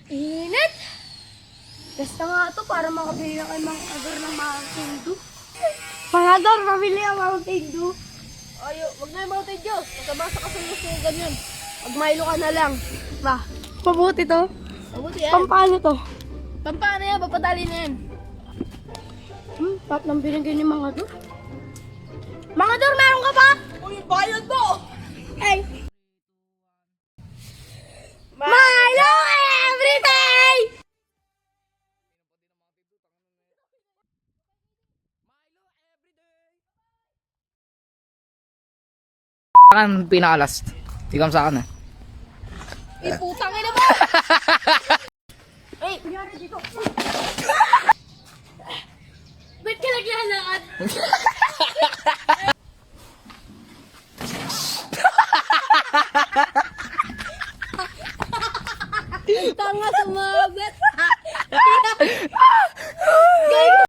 Init! Basta nga ito para makabili na kay Mang Ador ng Mountain Dew. Mang Ador, mabili ang Mountain Dew. Ayo, wag na yung Mountain Dew. Magkabasa ka sa lusugan yun. Mag-Milo ka na lang. Ba, mabuti to. Mabuti yan. Pampano to? Pampano yan, papadali na yan. Pap nang binigay ni Mang Ador. Mang Ador, meron ka ba? Uy, bayad mo! Ay! Milo everyday! Akin pinaka-last. Tigam sa akin eh. Putang ina mo! Ay, kunyari dito. Ba't ka naglalakad? Tanga sumabit!